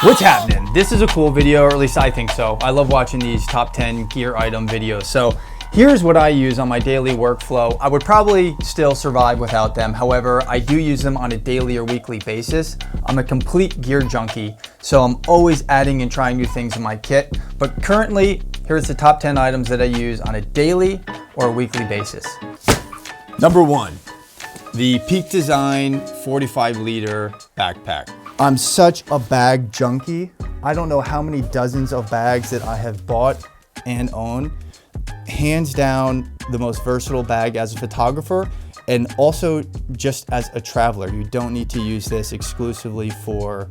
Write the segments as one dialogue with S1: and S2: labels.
S1: What's happening? This is a cool video, or at least I think so. I love watching these top 10 gear item videos. So here's what I use on my daily workflow. I would probably still survive without them. However, I do use them on a daily or weekly basis. I'm a complete gear junkie, so I'm always adding and trying new things in my kit. But currently, here's the top 10 items that I use on a daily or a weekly basis.
S2: Number 1, the Peak Design 45-liter backpack.
S1: I'm such a bag junkie. I don't know how many dozens of bags that I have bought and own. Hands down, the most versatile bag as a photographer, and also just as a traveler. You don't need to use this exclusively for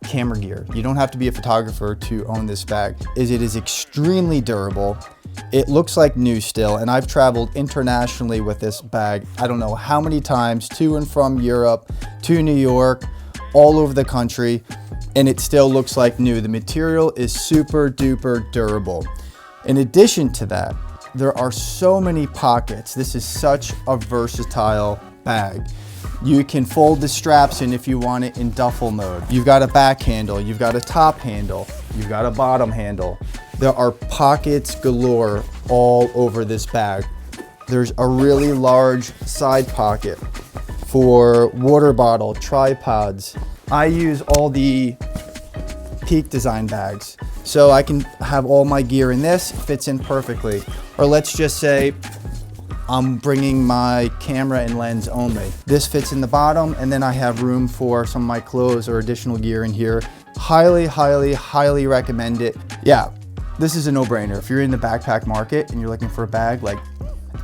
S1: camera gear. You don't have to be a photographer to own this bag. It is extremely durable. It looks like new still, and I've traveled internationally with this bag. I don't know how many times, to and from Europe, to New York, all over the country, and it still looks like new. The material is super duper durable. In addition to that, there are so many pockets. This is such a versatile bag. You can fold the straps in if you want it in duffel mode. You've got a back handle, you've got a top handle, you've got a bottom handle. There are pockets galore all over this bag. There's a really large side pocket for water bottle, tripods. I use all the Peak Design bags, so I can have all my gear in this, fits in perfectly. Or let's just say I'm bringing my camera and lens only. This fits in the bottom, and then I have room for some of my clothes or additional gear in here. Highly, highly, highly recommend it. Yeah, this is a no-brainer. If you're in the backpack market and you're looking for a bag, like,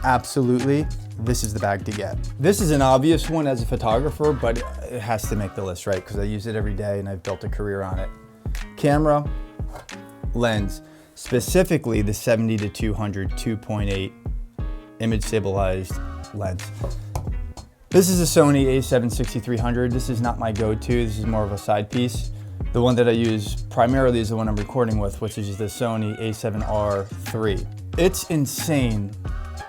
S1: absolutely, this is the bag to get. This is an obvious one as a photographer, but it has to make the list, right? Because I use it every day and I've built a career on it. Camera, lens, specifically the 70-200 2.8 image stabilized lens. This is a Sony a7-6300. This is not my go-to. This is more of a side piece. The one that I use primarily is the one I'm recording with, which is the Sony a7R III. It's insane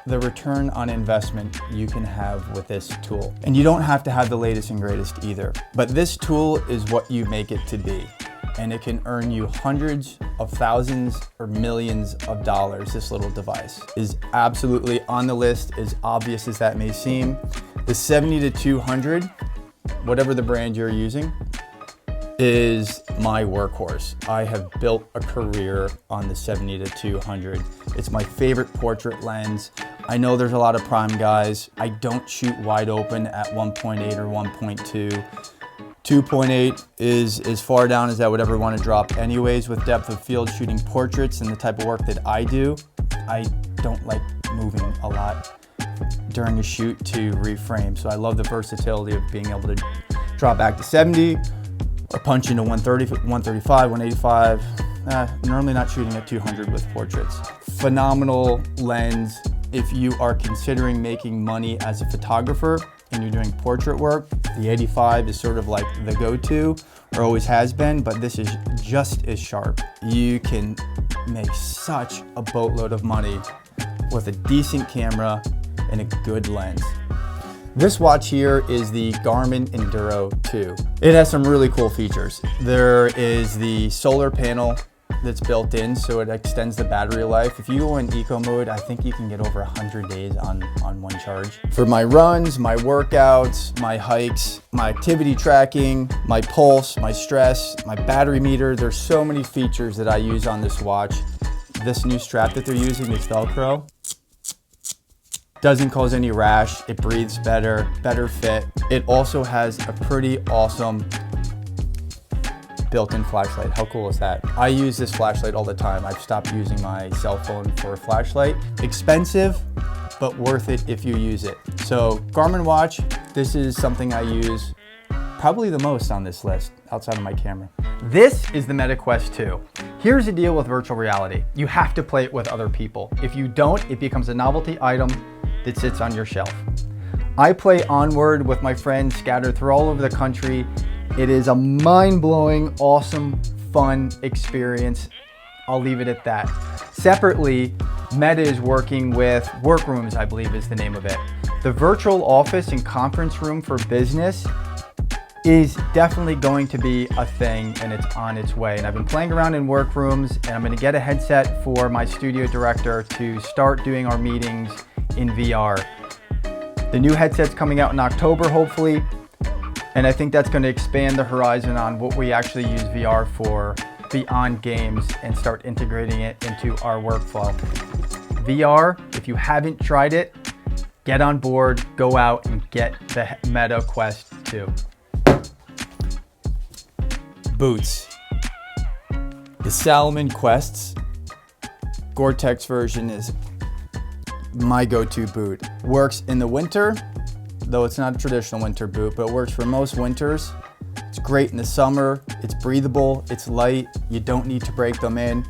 S1: the return on investment you can have with this tool. And you don't have to have the latest and greatest either. But this tool is what you make it to be. And it can earn you hundreds of thousands or millions of dollars. This little device is absolutely on the list, as obvious as that may seem. The 70-200, whatever the brand you're using, is my workhorse. I have built a career on the 70-200. It's my favorite portrait lens. I know there's a lot of prime guys. I don't shoot wide open at 1.8 or 1.2. 2.8 is as far down as I would ever want to drop anyways. With depth of field shooting portraits and the type of work that I do, I don't like moving a lot during a shoot to reframe. So I love the versatility of being able to drop back to 70 or punch into 130, 135, 185. Normally not shooting at 200 with portraits. Phenomenal lens. If you are considering making money as a photographer and you're doing portrait work, the 85 is sort of like the go-to, or always has been, but this is just as sharp. You can make such a boatload of money with a decent camera and a good lens. This watch here is the Garmin Enduro 2. It has some really cool features. There is the solar panel that's built in, so it extends the battery life. If you go in eco mode, I think you can get over 100 days on one charge. For my runs, my workouts, my hikes, my activity tracking, my pulse, my stress, my battery meter, there's so many features that I use on this watch. This new strap that they're using is Velcro. Doesn't cause any rash, it breathes better fit. It also has a pretty awesome built-in flashlight. How cool is that? I use this flashlight all the time. I've stopped using my cell phone for a flashlight. Expensive, but worth it if you use it. So Garmin watch, this is something I use probably the most on this list outside of my camera. This is the Meta Quest 2. Here's the deal with virtual reality. You have to play it with other people. If you don't, it becomes a novelty item that sits on your shelf. I play Onward with my friends scattered through all over the country. It is a mind-blowing, awesome, fun experience. I'll leave it at that. Separately, Meta is working with Workrooms, I believe is the name of it. The virtual office and conference room for business is definitely going to be a thing, and it's on its way. And I've been playing around in workrooms, and I'm gonna get a headset for my studio director to start doing our meetings in VR. The new headset's coming out in October, hopefully, and I think that's gonna expand the horizon on what we actually use VR for beyond games and start integrating it into our workflow. VR, if you haven't tried it, get on board, go out and get the Meta Quest 2.
S2: Boots. The Salomon Quests Gore-Tex version is my go-to boot. Works in the winter, though it's not a traditional winter boot, but it works for most winters. It's great in the summer, it's breathable, it's light, you don't need to break them in.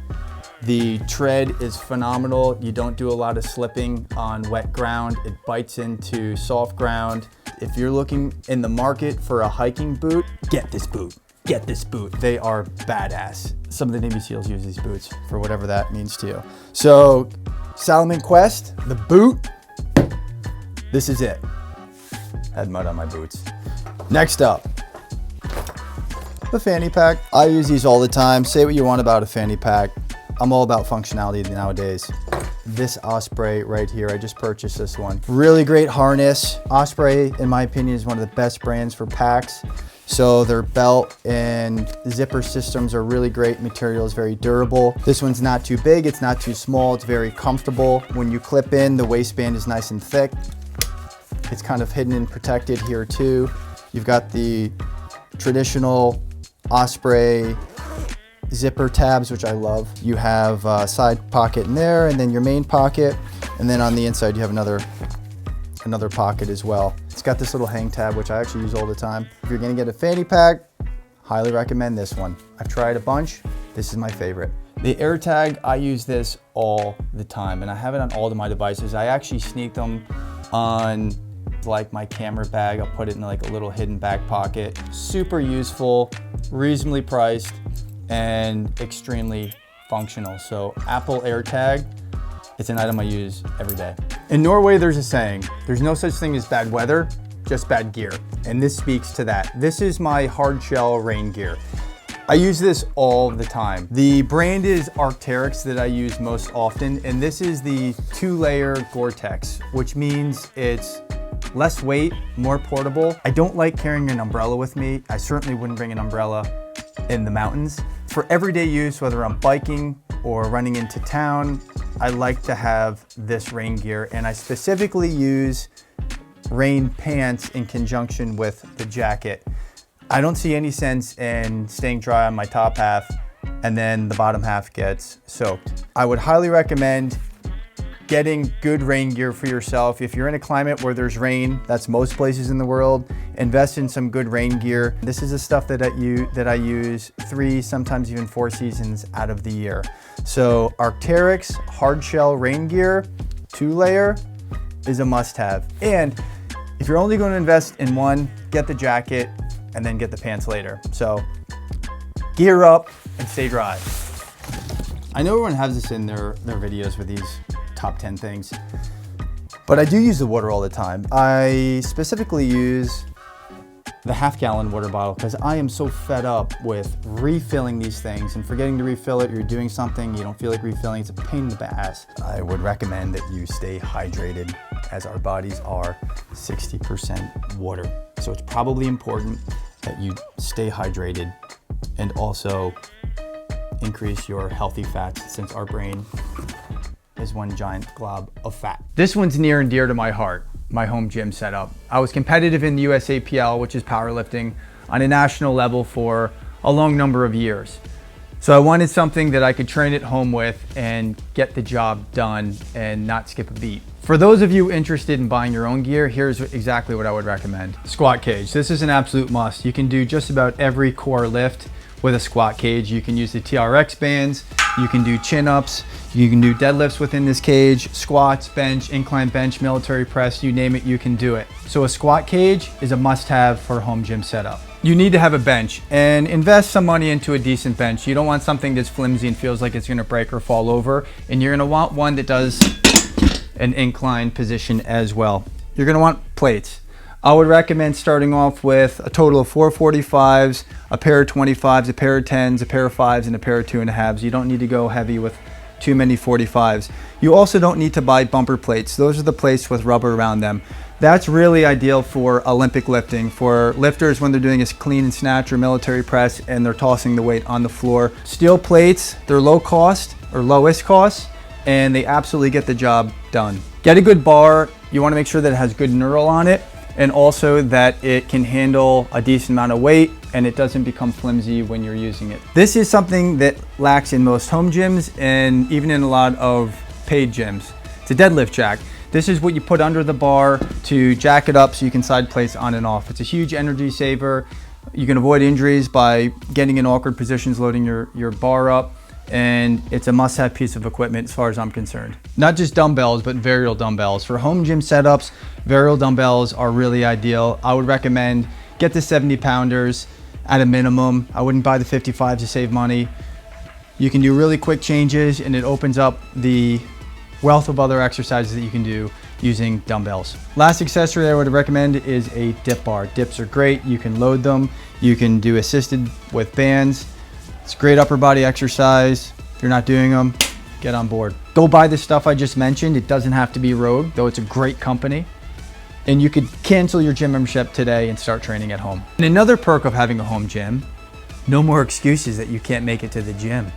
S2: The tread is phenomenal. You don't do a lot of slipping on wet ground. It bites into soft ground. If you're looking in the market for a hiking boot, get this boot. Get this boot. They are badass. Some of the Navy SEALs use these boots for whatever that means to you. So, Salomon Quest, the boot, this is it. Had mud on my boots. Next up, the fanny pack. I use these all the time. Say what you want about a fanny pack. I'm all about functionality nowadays. This Osprey right here, I just purchased this one. Really great harness. Osprey, in my opinion, is one of the best brands for packs. So their belt and zipper systems are really great. Material is very durable. This one's not too big, it's not too small, it's very comfortable. When you clip in, the waistband is nice and thick. It's kind of hidden and protected here too. You've got the traditional Osprey zipper tabs, which I love. You have a side pocket in there, and then your main pocket, and then on the inside you have another pocket as well. It's got this little hang tab, which I actually use all the time. If you're gonna get a fanny pack, highly recommend this one. I've tried a bunch, this is my favorite. The Airtag, I use this all the time, and I have it on all of my devices. I actually sneak them on like my camera bag. I'll put it in like a little hidden back pocket. Super useful, reasonably priced, and extremely functional. So Apple Airtag, it's an item I use every day. In Norway, there's a saying, there's no such thing as bad weather, just bad gear. And this speaks to that. This is my hard shell rain gear. I use this all the time. The brand is Arcteryx that I use most often, and this is the 2-layer Gore-Tex, which means it's less weight, more portable. I don't like carrying an umbrella with me. I certainly wouldn't bring an umbrella in the mountains. For everyday use, whether I'm biking or running into town, I like to have this rain gear, and I specifically use rain pants in conjunction with the jacket. I don't see any sense in staying dry on my top half and then the bottom half gets soaked. I would highly recommend getting good rain gear for yourself. If you're in a climate where there's rain, that's most places in the world, invest in some good rain gear. This is the stuff that I use 3, sometimes even 4 seasons out of the year. So Arcteryx hard shell rain gear, 2-layer, is a must-have. And if you're only going to invest in one, get the jacket and then get the pants later. So gear up and stay dry. I know everyone has this in their videos with these top 10 things, but I do use the water all the time. I specifically use the half-gallon water bottle because I am so fed up with refilling these things and forgetting to refill it. You're doing something, you don't feel like refilling, it's a pain in the ass. I would recommend that you stay hydrated, as our bodies are 60% water. So it's probably important that you stay hydrated and also increase your healthy fats, since our brain is one giant glob of fat. This one's near and dear to my heart, my home gym setup. I was competitive in the USAPL, which is powerlifting, on a national level for a long number of years. So I wanted something that I could train at home with and get the job done and not skip a beat. For those of you interested in buying your own gear, here's exactly what I would recommend. Squat cage. This is an absolute must. You can do just about every core lift with a squat cage. You can use the TRX bands, you can do chin-ups, you can do deadlifts within this cage, squats, bench, incline bench, military press, you name it, you can do it. So a squat cage is a must-have for a home gym setup. You need to have a bench and invest some money into a decent bench. You don't want something that's flimsy and feels like it's gonna break or fall over, and you're gonna want one that does an incline position as well. You're gonna want plates. I would recommend starting off with a total of 4 45s, a pair of 25s, a pair of 10s, a pair of 5s, and a pair of 2.5s. You don't need to go heavy with too many 45s. You also don't need to buy bumper plates. Those are the plates with rubber around them. That's really ideal for Olympic lifting, for lifters when they're doing a clean and snatch or military press and they're tossing the weight on the floor. Steel plates, they're low cost or lowest cost, and they absolutely get the job done. Get a good bar. You want to make sure that it has good knurl on it, and also that it can handle a decent amount of weight and it doesn't become flimsy when you're using it. This is something that lacks in most home gyms and even in a lot of paid gyms. It's a deadlift jack. This is what you put under the bar to jack it up so you can side place on and off. It's a huge energy saver. You can avoid injuries by getting in awkward positions, loading your bar up, and it's a must-have piece of equipment as far as I'm concerned. Not just dumbbells, but varial dumbbells. For home gym setups, varial dumbbells are really ideal. I would recommend get the 70 pounders at a minimum. I wouldn't buy the 55s to save money. You can do really quick changes and it opens up the wealth of other exercises that you can do using dumbbells. Last accessory I would recommend is a dip bar. Dips are great. You can load them. You can do assisted with bands. It's a great upper body exercise. If you're not doing them, get on board. Go buy the stuff I just mentioned. It doesn't have to be Rogue, though it's a great company. And you could cancel your gym membership today and start training at home. And another perk of having a home gym, no more excuses that you can't make it to the gym.